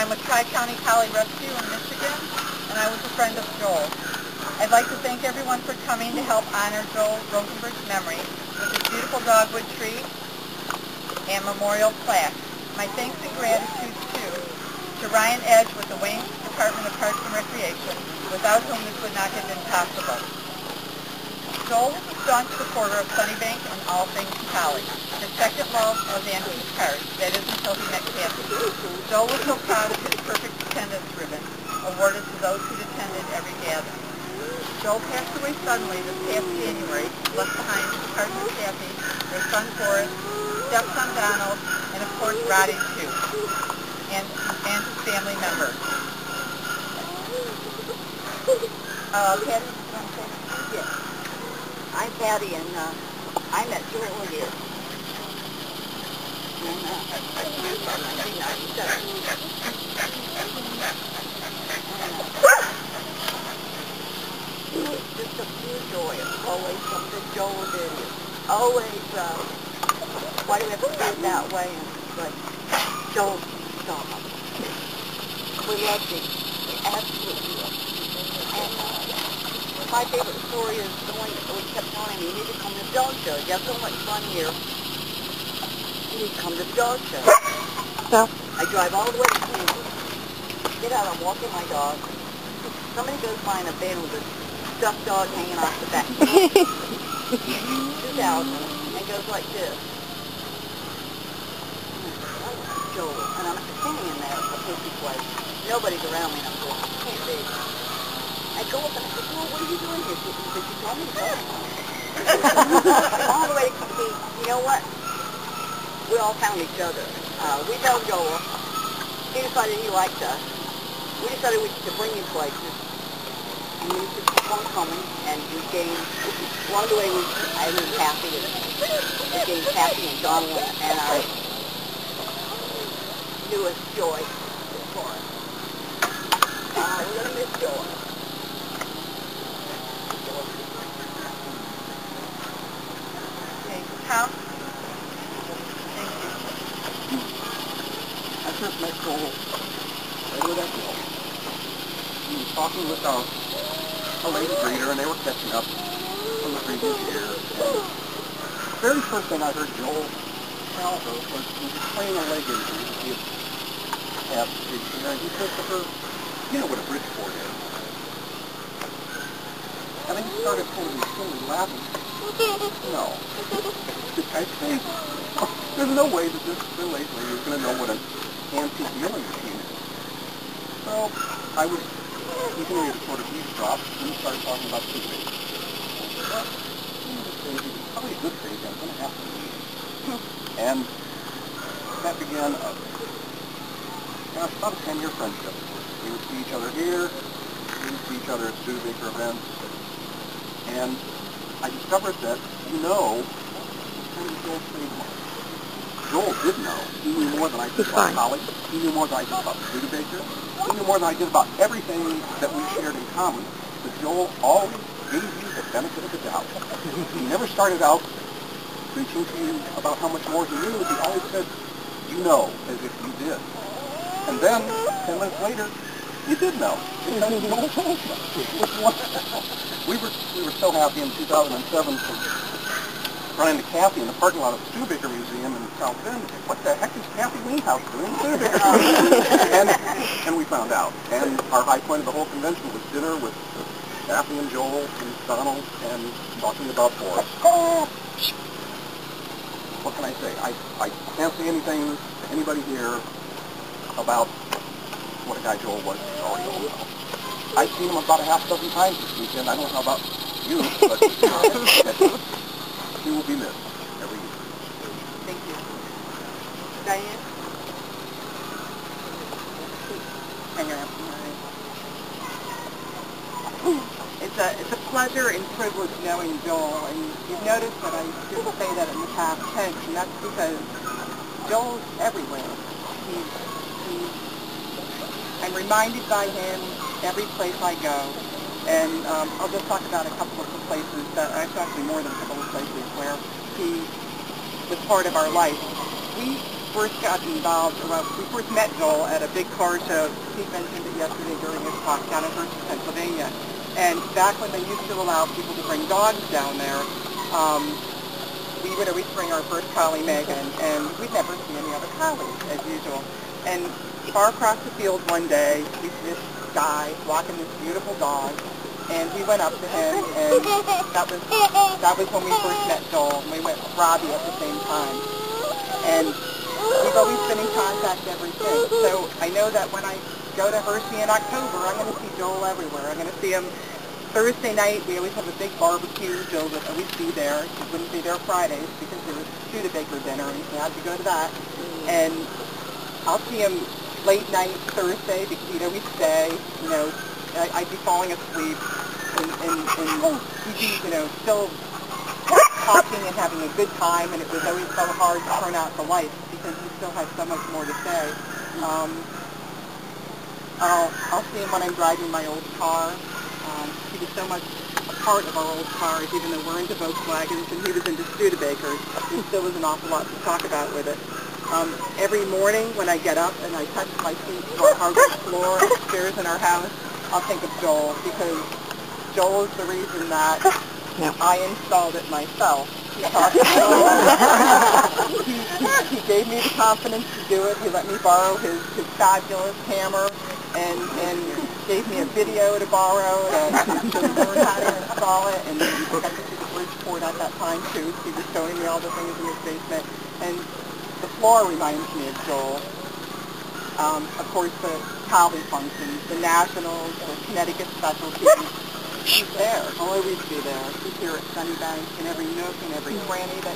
I'm with Tri-County Collie Rescue in Michigan, and I was a friend of Joel. I'd like to thank everyone for coming to help honor Joel Rosenberg's memory with this beautiful dogwood tree and memorial plaque. My thanks and gratitude, too, to Ryan Edge with the Wayne Department of Parks and Recreation, without whom this would not have been possible. Joel was a staunch supporter of Sunnybank and all things college. His second love was antique cars, that is until he met Kathy. Joel was so proud of his perfect attendance ribbon, awarded to those who attended every gathering. Joel passed away suddenly this past January, left behind his partner Kathy, their son Forrest, stepson Donald, and of course Roddy too, and his family members. Patty, yes. I'm Patty, and I met Joel here in 1997. He was just a pure joy. It was always something Joel did. Always, why do we have to do it that way? And it's like, Joel, stop. We loved him. We absolutely loved him. And my favorite story is the one that we kept telling him, you need to come to the dog show. You have so much fun here. You need to come to the dog show. So I drive all the way to Kansas, get out, I'm walking my dog. Somebody goes by in a van with a stuffed dog hanging off the back. 2000, and goes like this. Joel, and I'm standing in there, a pussy place. Nobody's around me, and I'm going, can't be. I go up and I said, well, what are you doing here? Did you tell me so? All the way to see, you know what? We all found each other. We know Joel. He decided he liked us. We decided we could bring him places. And we just kept on coming, and we gained, along the way, I was happy, and we gained Kathy and Donald and our newest joy for us. We're going to miss Joel. Tom? Thank you. I first met Joel right over that hill. He was talking with a lady breeder, and they were catching up from the previous year. And the very first thing I heard Joel tell her was he was playing a leg injury that he had this year, and he said to her, you know what a Bridgeport is. And then he started kind of silly laughing. No. I think there's no way that this lady is going to know what an antique milling machine is. So I was continuing to sort of eavesdrop and started talking about Sunnybank. Well, probably a good stage. I'm going to have to leave. And that began about a 10-year friendship. We would see each other here. We would see each other at Studebaker events. And I discovered that, kind of Joel's trademark. Joel did know. He knew more than I did about college. He knew more than I did about Studebaker. He knew more than I did about everything that we shared in common. But Joel always gave you the benefit of the doubt. He never started out preaching to you about how much more he knew. He always said, you know, as if you did. And then, 10 minutes later, you did know. Because Joel told you. It was wonderful. We were so happy in 2007 to run into Kathy in the parking lot of the Studebaker Museum in South Bend. What the heck is Kathy Wienhouse doing in the Studebaker Museum? And we found out. And our high point of the whole convention was dinner with Kathy and Joel and Donald and talking about Forrest. What can I say? I can't say anything to anybody here about what a guy Joel was. You already all know. I've seen him about a half dozen times this weekend. I don't know how about you, but he will be missed every year. Thank you. Diane? Hang on. It's a pleasure and privilege knowing Joel, and you've noticed that I didn't say that in the past tense, and that's because Joel's everywhere. I'm reminded by him every place I go, and I'll just talk about a couple of the places that, actually more than a couple of places where he was part of our life. first got involved, we first met Joel at a big car show. Pete mentioned it yesterday during his talk down in Hershey, Pennsylvania. And back when they used to allow people to bring dogs down there, we would always bring our first collie, Megan, and we'd never see any other collies, as usual. And far across the field one day, we see this guy walking this beautiful dog, and we went up to him, and that was when we first met Joel, and we went with Robbie at the same time. And we've always been in contact ever since. So I know that when I go to Hershey in October, I'm going to see Joel everywhere. I'm going to see him Thursday night. We always have a big barbecue. Joel would always be there. He wouldn't be there Fridays because there was Studebaker dinner, and he had to go to that. And I'll see him late night Thursday because he'd always stay. You know, I'd be falling asleep, and he'd be, you know, still talking and having a good time, and it was always so hard to turn out the lights because he still had so much more to say. I'll see him when I'm driving my old car. He was so much a part of our old cars, even though we're into Volkswagens and he was into Studebakers. There still was an awful lot to talk about with it. Every morning when I get up and I touch my feet to our hardwood floor upstairs in our house, I'll think of Joel, because Joel is the reason that I installed it myself. He gave me the confidence to do it. He let me borrow his fabulous hammer and gave me a video to borrow to learn how to install it. And I got to see the Bridgeport at that time too. He was showing me all the things in his basement. And the floor reminds me of Joel. Of course, the collie functions, the nationals, the Connecticut specialties. He's there. He'll always be there. He's here at Sunnybank in every nook and every cranny that you